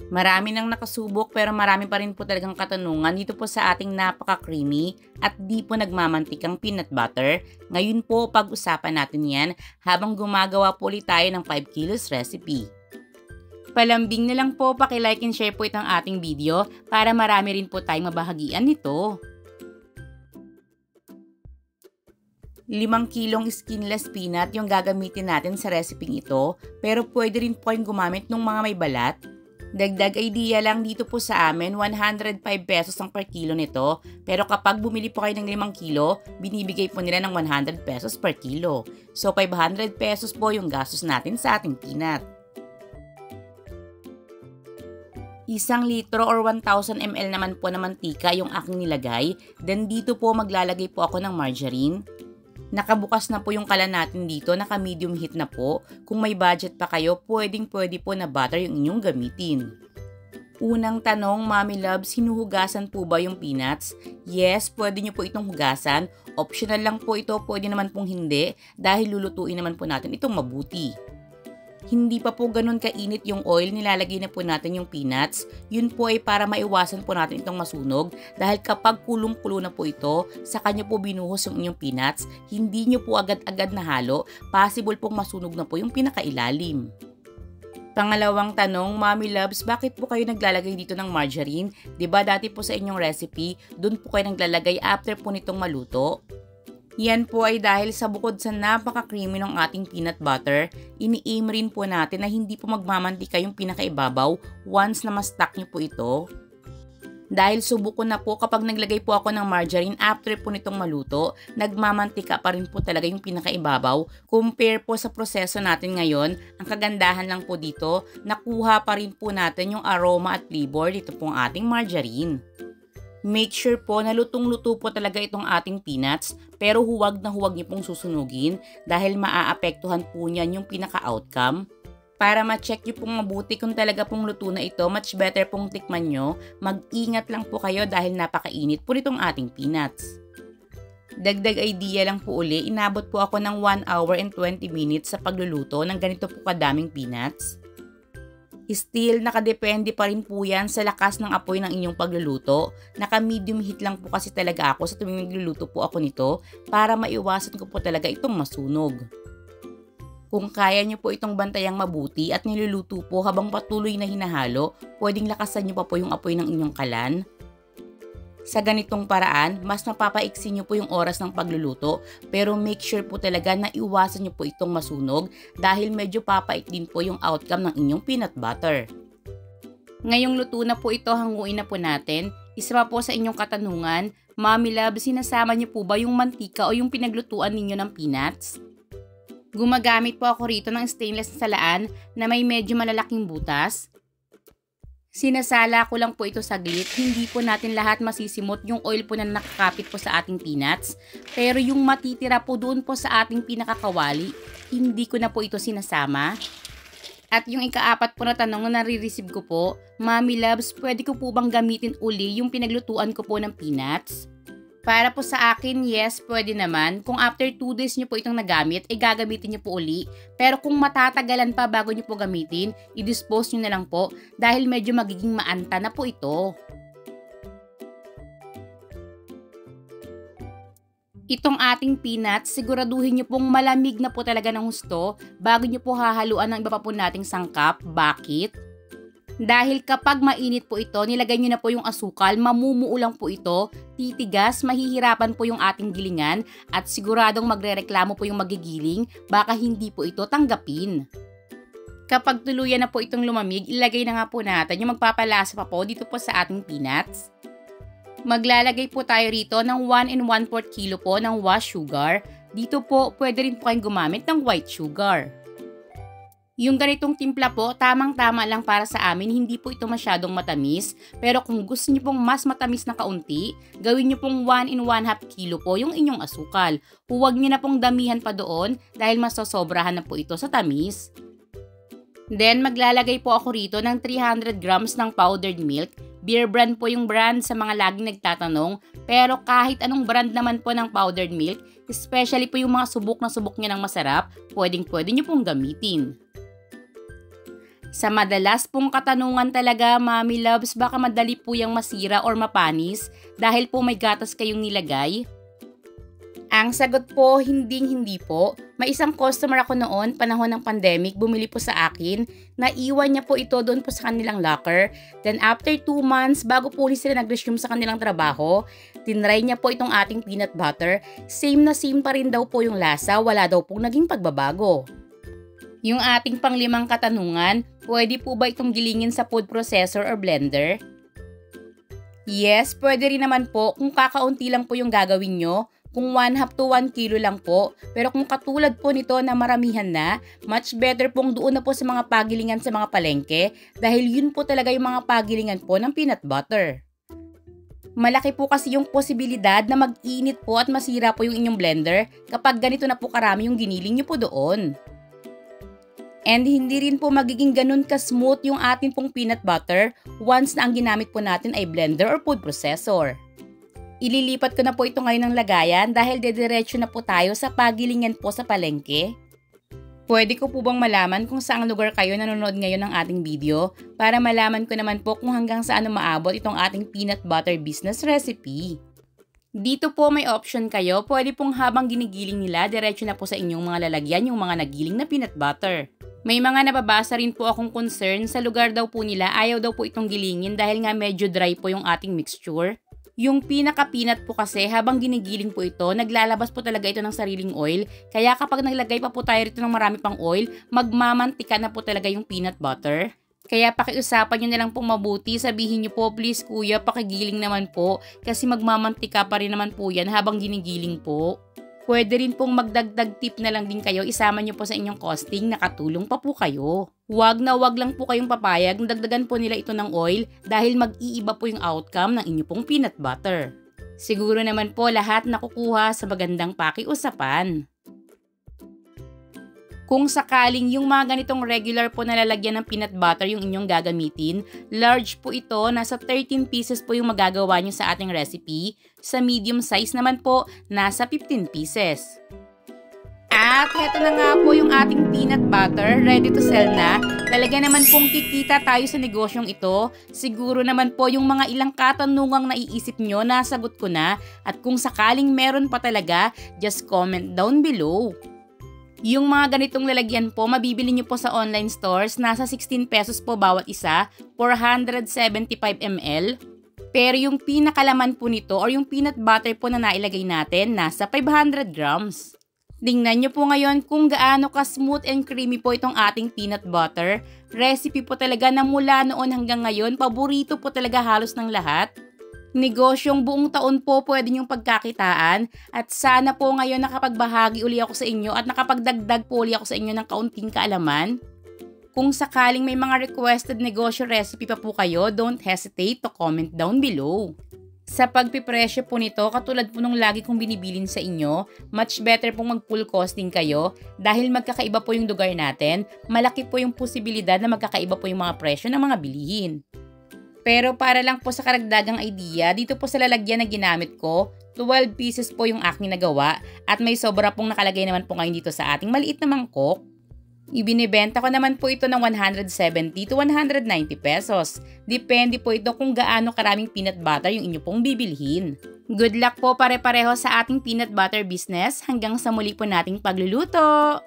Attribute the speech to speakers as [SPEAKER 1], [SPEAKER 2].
[SPEAKER 1] Marami nang nakasubok pero marami pa rin po talagang katanungan dito po sa ating napaka-creamy at di po nagmamantikang peanut butter. Ngayon po pag-usapan natin yan habang gumagawa po ulit tayo ng 5 kilos recipe. Palambing na lang po, paki-like and share po itong ating video para marami rin po tayong mabahagian nito. 5 kilong skinless peanut yung gagamitin natin sa recipe ito, pero pwede rin po kayong gumamit ng mga may balat. Dagdag idea lang dito po sa amin, 105 pesos ang per kilo nito, pero kapag bumili po kayo ng 5 kilo, binibigay po nila ng 100 pesos per kilo. So 500 pesos po yung gastos natin sa ating peanut. 1 litro or 1000 ml naman po na mantika yung aking nilagay, then dito po maglalagay po ako ng margarine. Nakabukas na po yung kalan natin dito, naka-medium heat na po. Kung may budget pa kayo, pwede po na butter yung inyong gamitin. Unang tanong, Mommy Loves, hinuhugasan po ba yung peanuts? Yes, pwede nyo po itong hugasan. Optional lang po ito, pwede naman pong hindi dahil lulutuin naman po natin itong mabuti. Hindi pa po ganun kainit yung oil, nilalagay na po natin yung peanuts. Yun po ay para maiwasan po natin itong masunog dahil kapag kulong-kulo na po ito, sa kanya po binuhos yung inyong peanuts, hindi nyo po agad-agad na halo, possible pong masunog na po yung pinakailalim. Pangalawang tanong, Mommy Loves, bakit po kayo naglalagay dito ng margarine? Diba dati po sa inyong recipe, dun po kayo naglalagay after po nitong maluto? Yan po ay dahil sa bukod sa napaka-creamy ng ating peanut butter, ini-aim rin po natin na hindi po magmamantika yung pinakaibabaw once na ma-stack nyo po ito. Dahil subok ko na po kapag naglagay po ako ng margarine after po nitong maluto, nagmamantika pa rin po talaga yung pinakaibabaw. Compare po sa proseso natin ngayon, ang kagandahan lang po dito, nakuha pa rin po natin yung aroma at flavor dito pong ating margarine. Make sure po na lutong-luto po talaga itong ating peanuts, pero huwag na huwag niyo pong susunugin dahil maaapektuhan po niyan yung pinaka-outcome. Para ma-check niyo pong mabuti kung talaga pong luto na ito, much better pong tikman nyo, mag-ingat lang po kayo dahil napakainit po nitong ating peanuts. Dagdag idea lang po uli, inabot po ako ng 1 hour and 20 minutes sa pagluluto ng ganito po kadaming peanuts. Still, nakadepende pa rin po yan sa lakas ng apoy ng inyong pagluluto. Naka-medium heat lang po kasi talaga ako sa tuwing nagluluto po ako nito para maiwasan ko po talaga itong masunog. Kung kaya nyo po itong bantayang mabuti at niluluto po habang patuloy na hinahalo, pwedeng lakasan nyo pa po yung apoy ng inyong kalan. Sa ganitong paraan, mas mapapaiksi nyo po yung oras ng pagluluto, pero make sure po talaga na iwasan nyo po itong masunog dahil medyo papait din po yung outcome ng inyong peanut butter. Ngayong luto na po ito, hanguin na po natin. Isa pa po sa inyong katanungan, Mommy Love, sinasama nyo po ba yung mantika o yung pinaglutuan ninyo ng peanuts? Gumagamit po ako rito ng stainless na salaan na may medyo malalaking butas. Sinasala ko lang po ito saglit, hindi po natin lahat masisimot yung oil po na nakakapit po sa ating peanuts. Pero yung matitira po doon po sa ating pinakakawali, hindi ko na po ito sinasama. At yung ikaapat po na tanong na nare-receive ko po, Mommy Loves, pwede ko po bang gamitin uli yung pinaglutuan ko po ng peanuts? Para po sa akin, yes, pwede naman. Kung after 2 days nyo po itong nagamit, ay gagamitin nyo po uli. Pero kung matatagalan pa bago nyo po gamitin, i-dispose nyo na lang po dahil medyo magiging maanta na po ito. Itong ating peanuts, siguraduhin nyo pong malamig na po talaga ng husto bago nyo po hahaluan ng iba pa po nating sangkap. Bakit? Dahil kapag mainit po ito, nilagay nyo na po yung asukal, mamumuo lang po ito, titigas, mahihirapan po yung ating gilingan at siguradong magrereklamo po yung magigiling, baka hindi po ito tanggapin. Kapag tuluyan na po itong lumamig, ilagay na nga po natin yung magpapalasa pa po dito po sa ating peanuts. Maglalagay po tayo rito ng 1 1/4 kilo po ng wash sugar. Dito po, pwede rin po kayong gumamit ng white sugar. Yung ganitong timpla po, tamang-tama lang para sa amin, hindi po ito masyadong matamis. Pero kung gusto niyo pong mas matamis na kaunti, gawin niyo pong 1 1/2 kilo po yung inyong asukal. Huwag niyo na pong damihan pa doon dahil masosobrahan na po ito sa tamis. Then, maglalagay po ako rito ng 300 grams ng powdered milk. Beer brand po yung brand sa mga laging nagtatanong. Pero kahit anong brand naman po ng powdered milk, especially po yung mga subok na subok niya ng masarap, pwedeng-pwede niyo pong gamitin. Sa madalas pong katanungan talaga, Mommy Loves, baka madali po yung masira or mapanis dahil po may gatas kayong nilagay? Ang sagot po, hindi po. May isang customer ako noon, panahon ng pandemic, bumili po sa akin. Naiwan niya po ito doon po sa kanilang locker. Then after 2 months, bago po ulit sila nag-resume sa kanilang trabaho, tinry niya po itong ating peanut butter. Same na same pa rin daw po yung lasa, wala daw pong naging pagbabago. Yung ating panglimang katanungan, pwede po ba itong gilingin sa food processor or blender? Yes, pwede rin naman po kung kakaunti lang po yung gagawin nyo. Kung 1/2 to 1 kilo lang po, pero kung katulad po nito na maramihan na, much better pong doon na po sa mga pagilingan sa mga palengke dahil yun po talaga yung mga pagilingan po ng peanut butter. Malaki po kasi yung posibilidad na mag-init po at masira po yung inyong blender kapag ganito na po karami yung giniling nyo po doon. And hindi rin po magiging ganun ka-smooth yung atin pong peanut butter once na ang ginamit po natin ay blender or food processor. Ililipat ko na po ito ngayon ng lagayan dahil dediretso na po tayo sa pagilingan po sa palengke. Pwede ko po bang malaman kung saang lugar kayo nanonood ngayon ng ating video para malaman ko naman po kung hanggang saan maabot itong ating peanut butter business recipe. Dito po may option kayo, pwede pong habang ginigiling nila, diretso na po sa inyong mga lalagyan yung mga nagiling na peanut butter. May mga nababasa rin po akong concern sa lugar daw po nila, ayaw daw po itong gilingin dahil nga medyo dry po yung ating mixture. Yung pinaka-peanut po kasi habang ginigiling po ito, naglalabas po talaga ito ng sariling oil. Kaya kapag naglagay pa po tayo rito ng marami pang oil, magmamantika na po talaga yung peanut butter. Kaya pakiusapan nyo na lang pong mabuti, sabihin nyo po, please kuya, pakigiling naman po kasi magmamantika pa rin naman po yan habang ginigiling po. Pwede rin pong magdagdag tip na lang din kayo, isama nyo po sa inyong costing, nakatulong pa po kayo. Wag na wag lang po kayong papayag, dagdagan po nila ito ng oil dahil mag-iiba po yung outcome ng inyo pong peanut butter. Siguro naman po lahat nakukuha sa magandang pakiusapan. Kung sakaling yung mga ganitong regular po na lalagyan ng peanut butter yung inyong gagamitin, large po ito, nasa 13 pieces po yung magagawa nyo sa ating recipe. Sa medium size naman po, nasa 15 pieces. At heto na nga po yung ating peanut butter, ready to sell na. Talaga naman pong kikita tayo sa negosyong ito. Siguro naman po yung mga ilang katanungang naiisip nyo, nasagot ko na. At kung sakaling meron pa talaga, just comment down below. Yung mga ganitong lalagyan po, mabibili nyo po sa online stores, nasa 16 pesos po bawat isa, 475 ml. Pero yung pinakalaman po nito or yung peanut butter po na nailagay natin, nasa 500 grams. Tingnan nyo po ngayon kung gaano ka-smooth and creamy po itong ating peanut butter. Recipe po talaga na mula noon hanggang ngayon, paborito po talaga halos ng lahat. Negosyong buong taon po pwede niyong pagkakitaan at sana po ngayon nakapagbahagi uli ako sa inyo at nakapagdagdag po uli ako sa inyo ng kaunting kaalaman. Kung sakaling may mga requested negosyo recipe pa po kayo, don't hesitate to comment down below. Sa pagpipresyo po nito, katulad po nung lagi kong binibilin sa inyo, much better pong mag-full costing kayo dahil magkakaiba po yung lugar natin, malaki po yung posibilidad na magkakaiba po yung mga presyo ng mga bilihin. Pero para lang po sa karagdagang idea, dito po sa lalagyan na ginamit ko, 12 pieces po yung aking nagawa at may sobra pong nakalagay naman po ngayon dito sa ating maliit na mangkok. Ibinibenta ko naman po ito ng 170 to 190 pesos. Depende po ito kung gaano karaming peanut butter yung inyo pong bibilhin. Good luck po pare-pareho sa ating peanut butter business. Hanggang sa muli po nating pagluluto!